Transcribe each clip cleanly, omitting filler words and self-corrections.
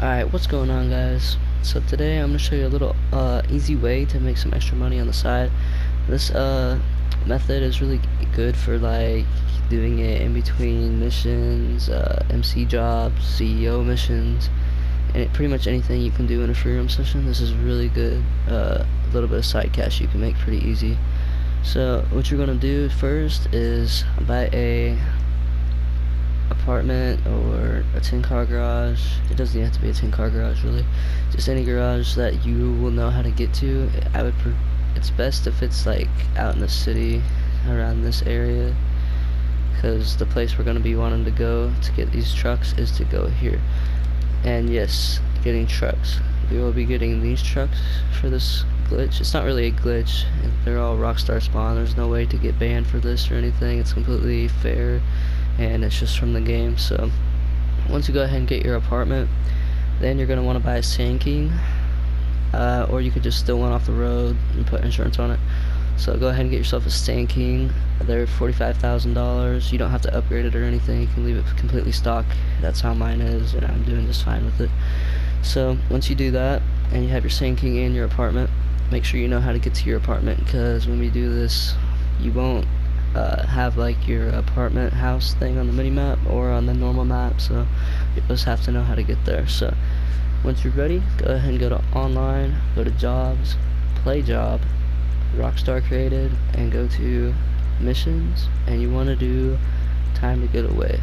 Alright, what's going on, guys? So today I'm going to show you a little easy way to make some extra money on the side. This method is really good for like doing it in between missions, MC jobs, CEO missions, and pretty much anything you can do in a free roam session. This is really good. A little bit of side cash you can make pretty easy. So what you're going to do first is buy a apartment or a 10-car garage. It doesn't have to be a 10-car garage, really. Just any garage that you will know how to get to. It's best if it's like out in the city around this area, because the place we're going to be wanting to go to get these trucks is to go here. And yes, getting trucks. We will be getting these trucks for this glitch. It's not really a glitch. They're all Rockstar spawn. There's no way to get banned for this or anything. It's completely fair, and it's just from the game. So once you go ahead and get your apartment, then you're going to want to buy a Sand King, or you could just steal one off the road and put insurance on it. So go ahead and get yourself a Sand King. They're $45,000. You don't have to upgrade it or anything. You can leave it completely stock. That's how mine is, and I'm doing just fine with it. So once you do that and you have your Sand King in your apartment, make sure you know how to get to your apartment, because when we do this, you won't have like your apartment house thing on the mini map or on the normal map, so you just have to know how to get there. So once you're ready, go ahead and go to online, go to jobs, play job, Rockstar created, and go to missions, and you want to do time to get away.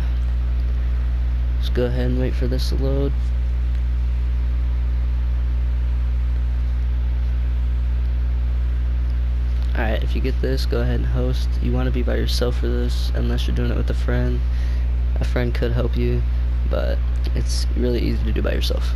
Just go ahead and wait for this to load. Alright, if you get this, go ahead and host. You want to be by yourself for this, unless you're doing it with a friend. A friend could help you, but it's really easy to do by yourself.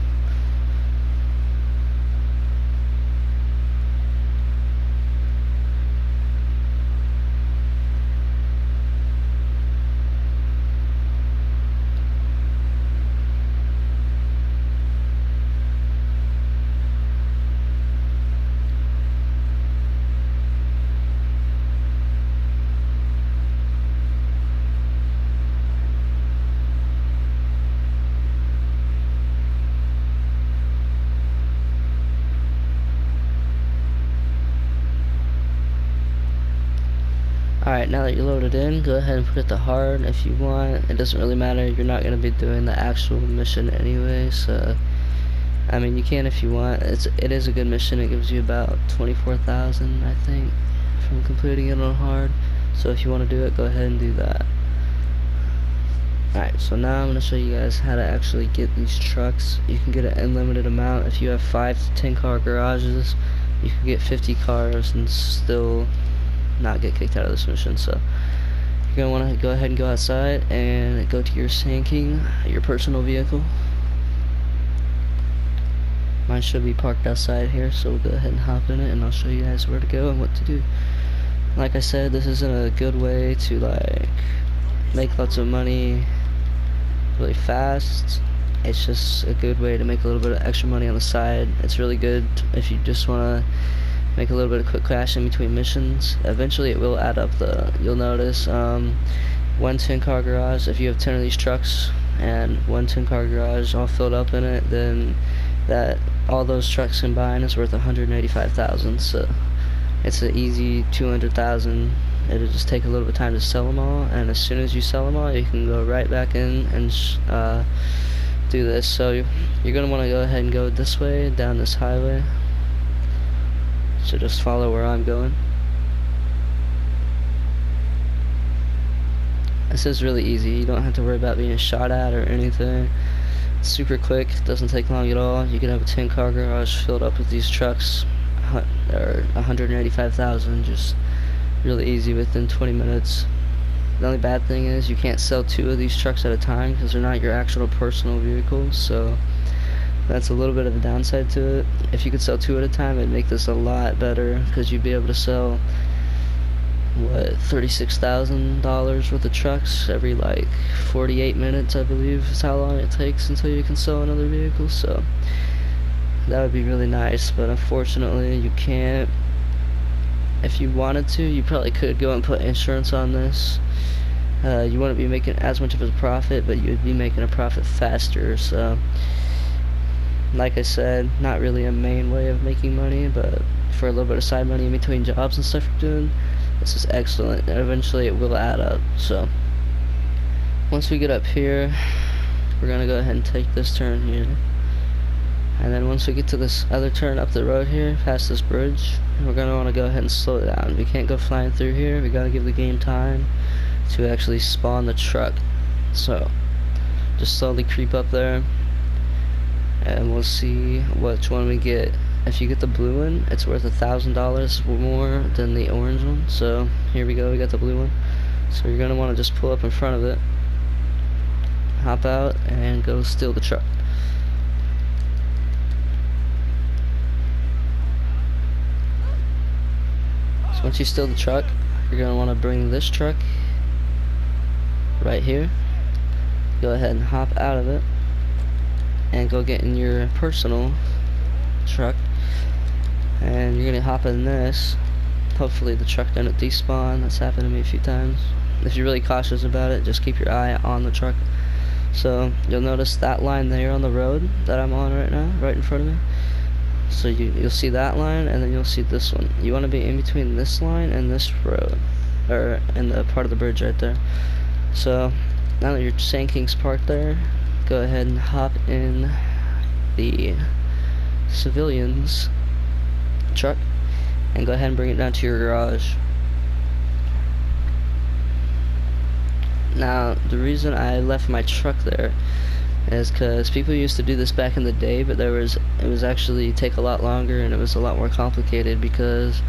Alright, now that you're loaded in, go ahead and put it to hard if you want. It doesn't really matter. You're not going to be doing the actual mission anyway, so I mean, you can if you want. It is a good mission. It gives you about 24,000, I think, from completing it on hard. So if you want to do it, go ahead and do that. Alright, so now I'm going to show you guys how to actually get these trucks. You can get an unlimited amount. If you have 5 to 10 car garages, you can get 50 cars and still not get kicked out of this mission. So you're going to want to go ahead and go outside and go to your Sand King, your personal vehicle. Mine should be parked outside here, so we'll go ahead and hop in it, and I'll show you guys where to go and what to do. Like I said, this isn't a good way to like make lots of money really fast. It's just a good way to make a little bit of extra money on the side. It's really good if you just want to make a little bit of quick cash in between missions. Eventually it will add up. You'll notice one 10-car garage, if you have 10 of these trucks and one 10-car garage all filled up in it, then that all those trucks combined is worth 185,000. So it's an easy 200,000. It'll just take a little bit of time to sell them all, and as soon as you sell them all, you can go right back in and do this. So you're gonna want to go ahead and go this way down this highway. So just follow where I'm going. This is really easy. You don't have to worry about being shot at or anything. It's super quick. Doesn't take long at all. You can have a 10-car garage filled up with these trucks, or 185,000, just really easy within 20 minutes. The only bad thing is you can't sell 2 of these trucks at a time because they're not your actual personal vehicles. So that's a little bit of a downside to it. If you could sell 2 at a time, it'd make this a lot better, because you'd be able to sell, what, $36,000 worth of trucks every like 48 minutes, I believe, is how long it takes until you can sell another vehicle. So that would be really nice, but unfortunately you can't. If you wanted to, you probably could go and put insurance on this. You wouldn't be making as much of a profit, but you would be making a profit faster. So like I said, not really a main way of making money, but for a little bit of side money in between jobs and stuff you're doing, this is excellent, and eventually it will add up. So once we get up here, we're gonna go ahead and take this turn here, and then once we get to this other turn up the road here past this bridge, we're gonna want to go ahead and slow it down. We can't go flying through here. We gotta give the game time to actually spawn the truck. So just slowly creep up there, and we'll see which one we get. If you get the blue one, it's worth $1,000 more than the orange one. So here we go, we got the blue one. So you're gonna want to just pull up in front of it, hop out, and go steal the truck. So once you steal the truck, you're gonna want to bring this truck right here. Go ahead and hop out of it and go get in your personal truck, and you're gonna hop in this. Hopefully the truck doesn't despawn. That's happened to me a few times. If you're really cautious about it, just keep your eye on the truck. So you'll notice that line there on the road that I'm on right now, right in front of me. So you'll see that line, and then you'll see this one. You want to be in between this line and this road, or in the part of the bridge right there. So now that your Sand King's parked there, go ahead and hop in the civilian's truck and go ahead and bring it down to your garage. Now the reason I left my truck there is because people used to do this back in the day, but it was actually take a lot longer, and it was a lot more complicated, because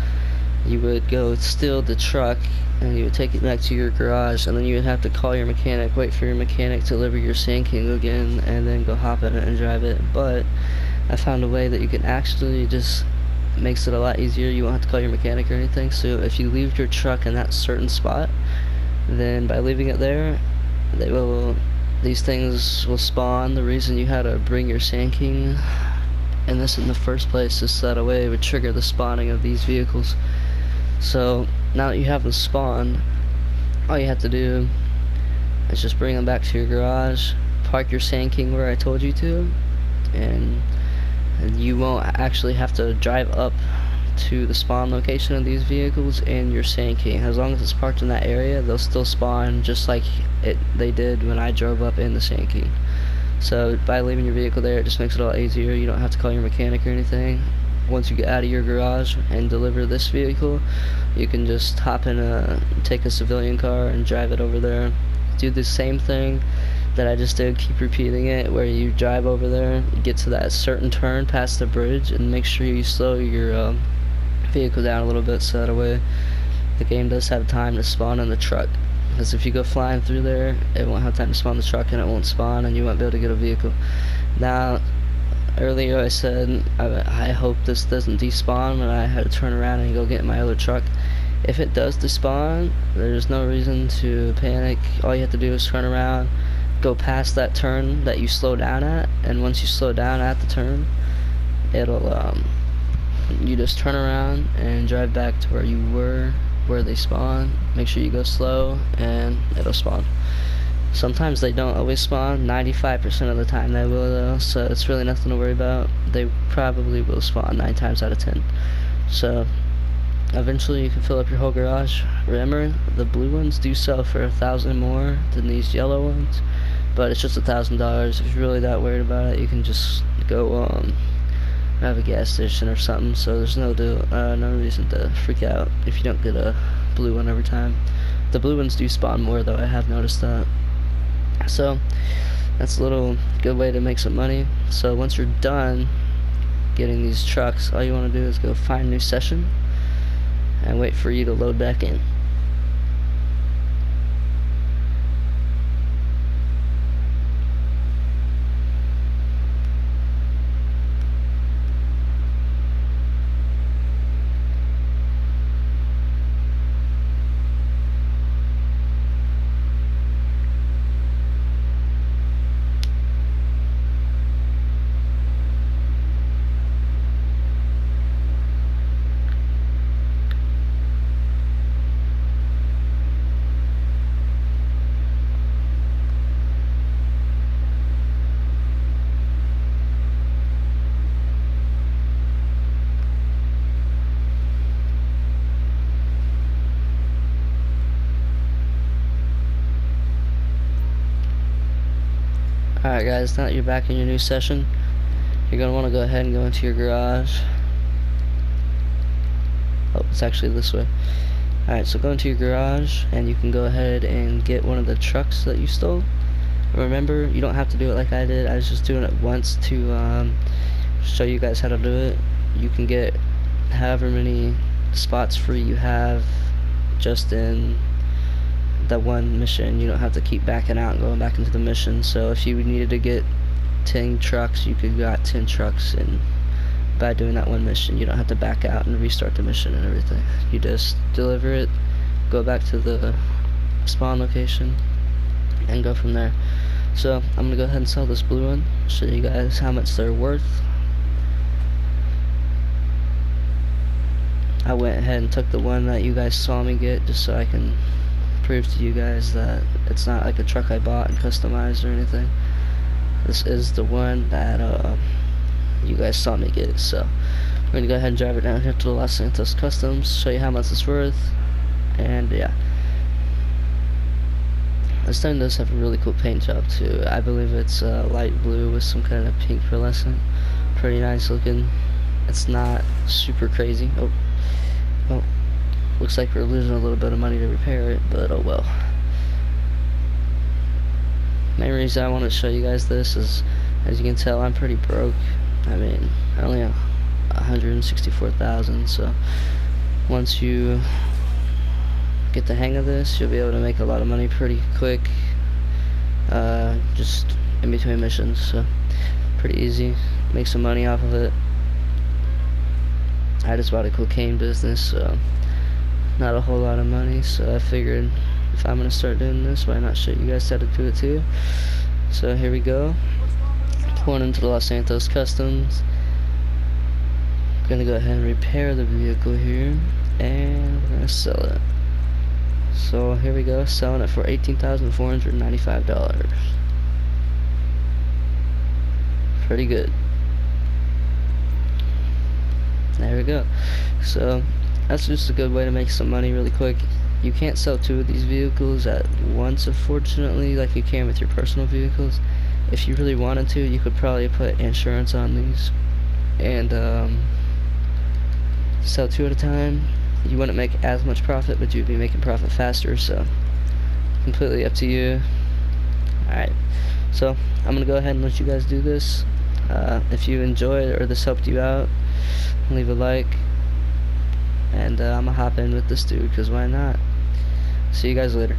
you would go steal the truck and you would take it back to your garage, and then you would have to call your mechanic, wait for your mechanic to deliver your Sand King again, and then go hop in it and drive it. But I found a way that you can actually just makes it a lot easier. You won't have to call your mechanic or anything. So if you leave your truck in that certain spot, then by leaving it there, these things will spawn. The reason you had to bring your Sand King in the first place is so that a way it would trigger the spawning of these vehicles. So now that you have them spawned, all you have to do is just bring them back to your garage, park your Sand King where I told you to, and you won't actually have to drive up to the spawn location of these vehicles in your Sand King. As long as it's parked in that area, they'll still spawn just like they did when I drove up in the Sand King. So by leaving your vehicle there, it just makes it a lot easier. You don't have to call your mechanic or anything. Once you get out of your garage and deliver this vehicle, you can just hop in take a civilian car and drive it over there. Do the same thing that I just did, keep repeating it, where you drive over there, you get to that certain turn past the bridge, and make sure you slow your vehicle down a little bit, so that way the game does have time to spawn in the truck. Because if you go flying through there, it won't have time to spawn the truck, and it won't spawn, and you won't be able to get a vehicle. Now, earlier I said I hope this doesn't despawn when I had to turn around and go get in my other truck. If it does despawn, there's no reason to panic. All you have to do is turn around, go past that turn that you slow down at, and once you slow down at the turn, it'll you just turn around and drive back to where you were, where they spawn. Make sure you go slow, and it'll spawn. Sometimes they don't always spawn. 95% of the time they will, though, so it's really nothing to worry about. They probably will spawn 9 times out of 10. So eventually you can fill up your whole garage. Remember, the blue ones do sell for $1,000 more than these yellow ones, but it's just $1,000. If you're really that worried about it, you can just go have a gas station or something. So there's no reason to freak out if you don't get a blue one every time. The blue ones do spawn more, though. I have noticed that. So that's a little good way to make some money. So once you're done getting these trucks, all you want to do is go find a new session and wait for you to load back in. Alright guys, now that you're back in your new session, you're going to want to go ahead and go into your garage. Oh, it's actually this way. Alright, so go into your garage and you can go ahead and get one of the trucks that you stole. Remember, you don't have to do it like I did. I was just doing it once to show you guys how to do it. You can get however many spots free you have just in that one mission. You don't have to keep backing out and going back into the mission. So if you needed to get 10 trucks, you could got 10 trucks, and by doing that one mission you don't have to back out and restart the mission and everything. You just deliver it, go back to the spawn location, and go from there. So I'm gonna go ahead and sell this blue one, show you guys how much they're worth. I went ahead and took the one that you guys saw me get, just so I can prove to you guys that it's not like a truck I bought and customized or anything. This is the one that you guys saw me get. So we're gonna go ahead and drive it down here to the Los Santos Customs, show you how much it's worth, and yeah. This thing does have a really cool paint job too. I believe it's light blue with some kind of pink pearlescent. Pretty nice looking. It's not super crazy. Oh, looks like we're losing a little bit of money to repair it, but oh well. Main reason I want to show you guys this is, as you can tell, I'm pretty broke. I mean, I only have 164,000, so once you get the hang of this, you'll be able to make a lot of money pretty quick, just in between missions. So pretty easy, make some money off of it. I just bought a cocaine business, so not a whole lot of money, so I figured if I'm gonna start doing this, why not show you guys how to do it too. So here we go, pulling into the Los Santos Customs. Gonna go ahead and repair the vehicle here, and we're gonna sell it. So here we go, selling it for $18,495. Pretty good. There we go. So that's just a good way to make some money really quick. You can't sell two of these vehicles at once, unfortunately, like you can with your personal vehicles. If you really wanted to, you could probably put insurance on these and sell two at a time. You wouldn't make as much profit, but you'd be making profit faster, so completely up to you. Alright, so I'm gonna go ahead and let you guys do this. If you enjoyed or this helped you out, leave a like, and I'm gonna hop in with this dude, because why not. See you guys later.